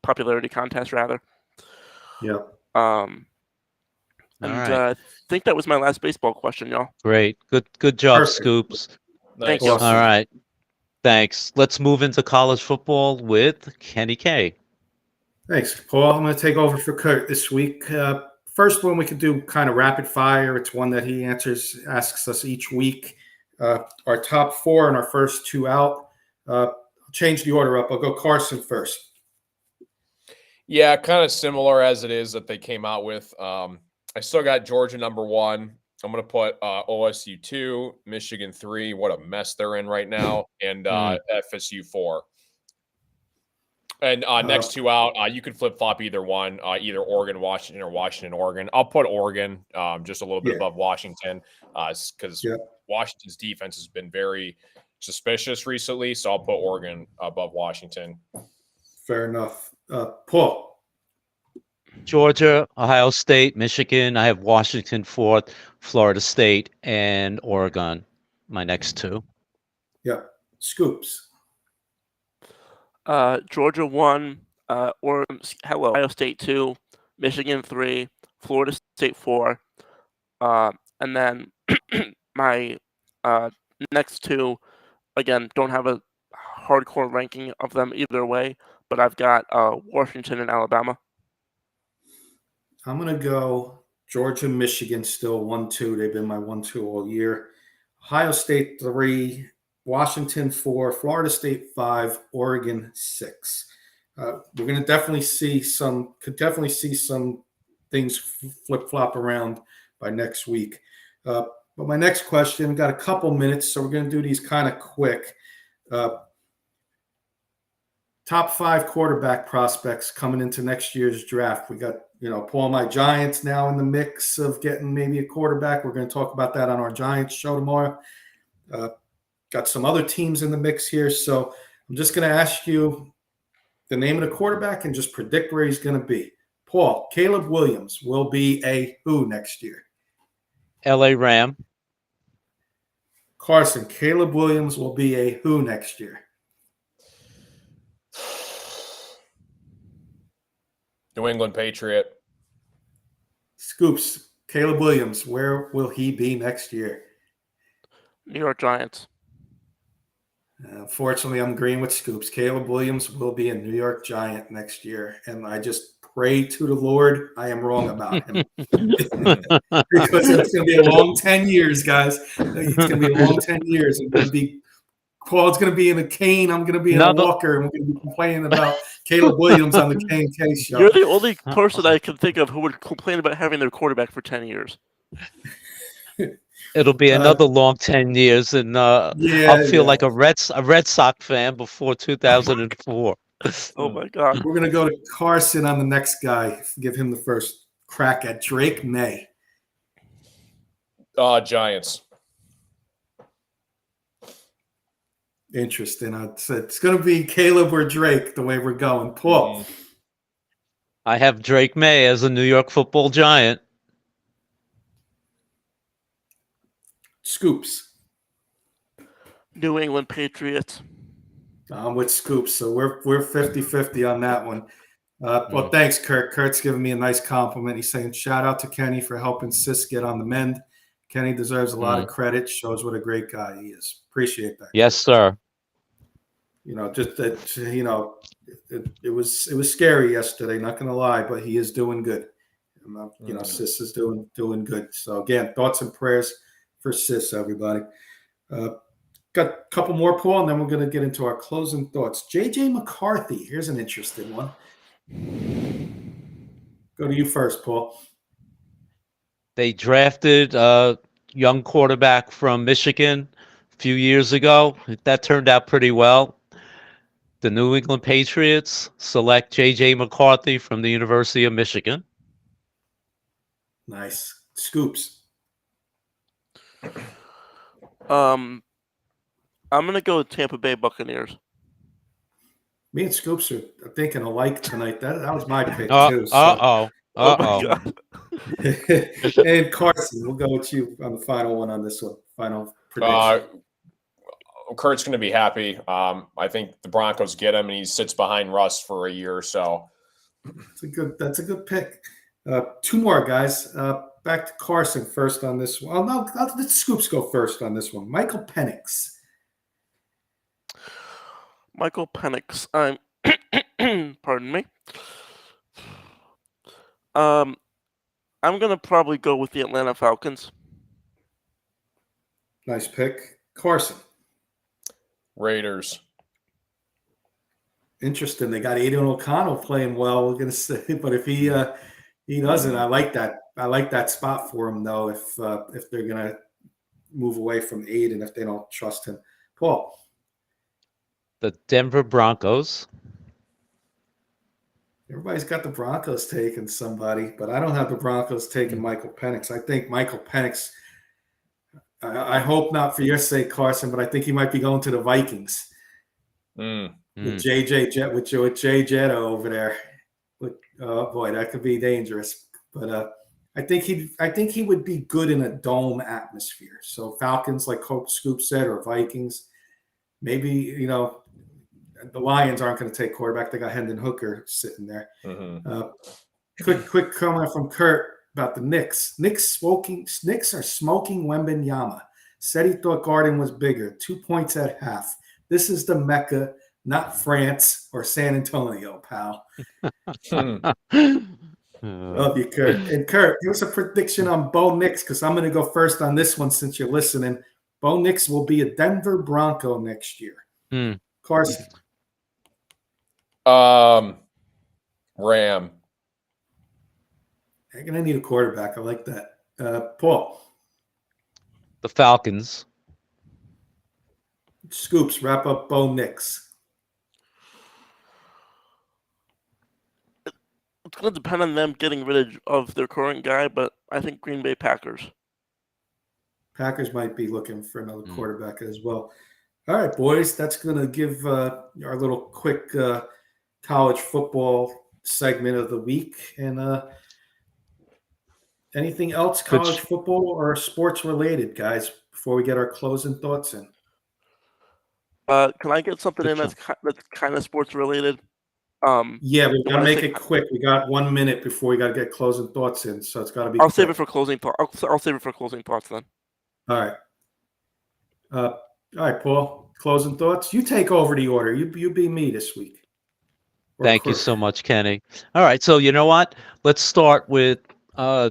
popularity contest rather. yeah. I think that was my last baseball question, y'all. Great. Good job, Perfect. Scoops. Thank Nice. you. All right. Thanks. Let's move into college football with Kenny K. Thanks, Paul. I'm going to take over for Kurt this week. First one we could do kind of rapid fire. It's one that he asks us each week. Our top 4 and our first 2 out. I'll change the order up. I'll go Carson first. Yeah, kind of similar as it is that they came out with. I still got Georgia number 1. I'm going to put OSU 2, Michigan 3. What a mess they're in right now. And FSU 4. And next 2 out, you could flip-flop either one, either Oregon, Washington, or Washington, Oregon. I'll put Oregon just a little bit above Washington because Washington's defense has been very suspicious recently, so I'll put Oregon above Washington. Fair enough. Paul. Georgia, Ohio State, Michigan. I have Washington fourth, Florida State, and Oregon. My next two. Yep. Scoops. Georgia 1, Ohio State 2, Michigan 3, Florida State 4, and then my next two, again, don't have a hardcore ranking of them either way, but I've got Washington and Alabama. I'm going to go Georgia, Michigan, still 1-2. They've been my 1-2 all year. Ohio State 3, Washington 4, Florida State 5, Oregon 6. We're going to definitely see some things flip-flop around by next week. But my next question, we've got a couple minutes, so we're going to do these kind of quick. Top 5 quarterback prospects coming into next year's draft. We got, Paul, my Giants now in the mix of getting maybe a quarterback. We're going to talk about that on our Giants show tomorrow. Got some other teams in the mix here. So I'm just going to ask you the name of the quarterback and just predict where he's going to be. Paul, Caleb Williams will be a who next year? LA Ram. Carson, Caleb Williams will be a who next year? New England Patriot. Scoops, Caleb Williams, where will he be next year? New York Giants. Unfortunately, I'm agreeing with Scoops. Caleb Williams will be a New York Giant next year, and I just pray to the Lord I am wrong about him. Because it's going to be a long 10 years, guys. It's going to be a long 10 years. It's going to be Paul's going to be in a cane. I'm going to be in a walker, and we're going to be complaining about Caleb Williams on the K&K show. You're the only person I can think of who would complain about having their quarterback for 10 years. It'll be another long 10 years, and I'll feel like a Red Sox fan before 2004. Oh, my God. We're going to go to Carson on the next guy. Give him the first crack at Drake May. Giants. Interesting. It's going to be Caleb or Drake the way we're going. Paul. I have Drake May as a New York Football Giant. Scoops. New England Patriots. I'm with Scoops, so we're 50-50 on that one. Well, thanks, Kurt. Kurt's giving me a nice compliment. He's saying, shout out to Kenny for helping Sis get on the mend. Kenny deserves a lot of credit. Shows what a great guy he is. Appreciate that. Yes, sir. Just that, it was scary yesterday, not going to lie, but he is doing good. Sis is doing good. So, again, thoughts and prayers for Sis, everybody. Got a couple more, Paul, and then we're going to get into our closing thoughts. J.J. McCarthy, here's an interesting one. Go to you first, Paul. They drafted a young quarterback from Michigan a few years ago. That turned out pretty well. The New England Patriots select J.J. McCarthy from the University of Michigan. Nice. Scoops. I'm going to go with Tampa Bay Buccaneers. Me and Scoops are thinking alike tonight. That was my pick, too. Oh, my God. And Carson, we'll go with you on the final one on this one. Final prediction. Kurt's going to be happy. I think the Broncos get him, and he sits behind Russ for a year or so. That's a good pick. Two more, guys. Back to Carson first on this one. No, let Scoops go first on this one. Michael Penix. Michael Penix. Pardon me. I'm going to probably go with the Atlanta Falcons. Nice pick. Carson. Raiders. Interesting. They got Aiden O'Connell playing well, we're going to say. But if he doesn't, I like that. I like that spot for him, though, if they're going to move away from Aiden, if they don't trust him. Paul. The Denver Broncos. Everybody's got the Broncos taking somebody, but I don't have the Broncos taking Michael Penix. I think Michael Penix, I hope not for your sake, Carson, but I think he might be going to the Vikings with JJ Jet with Jay Jetta over there. Oh boy, that could be dangerous. But I think he would be good in a dome atmosphere. So Falcons, like Coach Scoop said, or Vikings. Maybe the Lions aren't going to take quarterback. They got Hendon Hooker sitting there. Quick comment from Kurt about the Knicks. Knicks are smoking Wembanyama. Said he thought Garden was bigger. 2 points at half. This is the Mecca, not France or San Antonio, pal. Love you, Kurt. And Kurt, give us a prediction on Bo Nix, because I'm going to go first on this one since you're listening. Bo Nix will be a Denver Bronco next year. Carson. Ram. I'm going to need a quarterback. I like that. Paul. The Falcons. Scoops, wrap up Bo Nix. It's going to depend on them getting rid of their current guy, but I think Green Bay Packers. Packers might be looking for another quarterback as well. All right, boys, that's going to give our little quick college football segment of the week. And anything else college football or sports related, guys, before we get our closing thoughts in? Can I get something in that's kind of sports related? Yeah, we got to make it quick. We got 1 minute before we got to get closing thoughts in, so it's got to be. I'll save it for closing thoughts. I'll save it for closing thoughts then. All right, Paul. Closing thoughts. You take over the order. You be me this week. Thank you so much, Kenny. All right, so you know what? Let's start with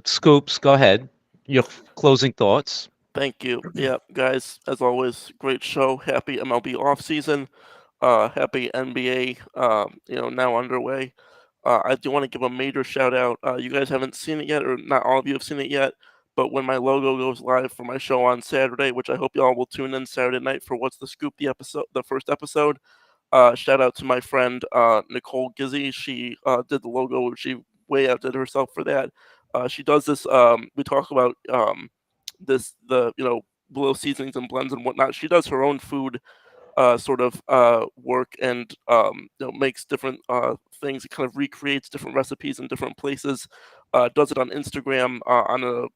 Scoops. Go ahead. Your closing thoughts. Thank you. Yeah, guys, as always, great show. Happy MLB offseason. Happy NBA, now underway. I do want to give a major shout out. You guys haven't seen it yet, or not all of you have seen it yet, but when my logo goes live for my show on Saturday, which I hope y'all will tune in Saturday night for What's the Scoop, the first episode. Shout out to my friend Nicole Gizzy. She did the logo. She way outdid herself for that. She does this. We talk about below seasonings and blends and whatnot. She does her own food work and makes different things. It kind of recreates different recipes in different places. Does it on Instagram on a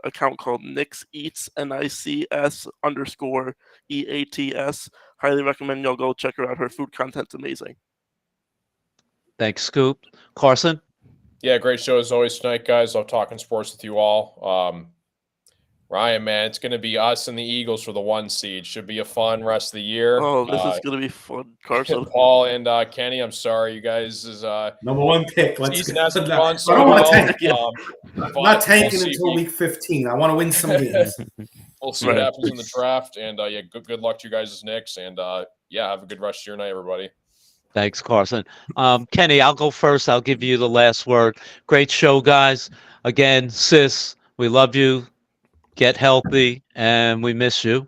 account called Nics Eats, NICS_EATS. Highly recommend y'all go check her out. Her food content's amazing. Thanks, Scoop. Carson? Yeah, great show as always tonight, guys. Love talking sports with you all. Ryan, man, it's going to be us and the Eagles for the 1 seed. Should be a fun rest of the year. Oh, this is going to be fun, Carson. Paul and Kenny, I'm sorry, you guys is number 1 pick. Let's season go. hasn't gone so I don't well. want to tank. I'm not tanking we'll until week 15. I want to win some games. We'll see what happens in the draft. And good luck to you guys as Knicks. And have a good rest of your night, everybody. Thanks, Carson. Kenny, I'll go first. I'll give you the last word. Great show, guys. Again, sis, we love you. Get healthy, and we miss you.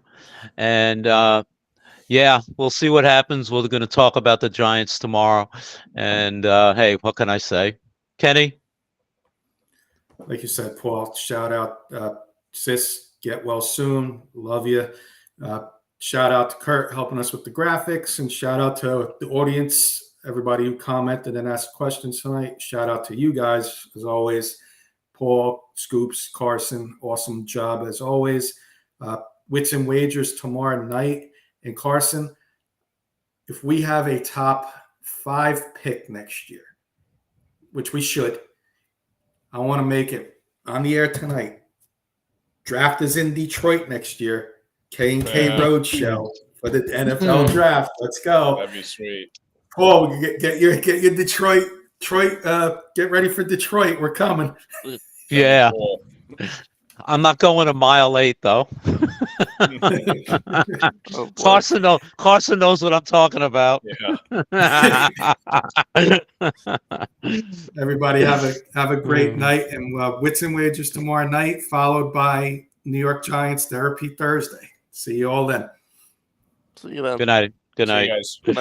And we'll see what happens. We're going to talk about the Giants tomorrow. And hey, what can I say? Kenny? Like you said, Paul, shout out, sis, get well soon. Love you. Shout out to Kurt helping us with the graphics, and shout out to the audience, everybody who commented and asked questions tonight. Shout out to you guys, as always. Paul, Scoops, Carson, awesome job as always. Wits and Wagers tomorrow night. And Carson, if we have a top 5 pick next year, which we should, I want to make it on the air tonight. Draft is in Detroit next year. K&K Roadshow for the NFL draft. Let's go. That'd be sweet. Paul, get your Detroit. Get ready for Detroit. We're coming. Yeah. Cool. I'm not going a mile 8 though. Carson knows what I'm talking about. Yeah. Everybody have a great night, and Wits and Wagers tomorrow night, followed by New York Giants Therapy Thursday. See you all then. See you then. Good night. Good See you night. guys. Good night.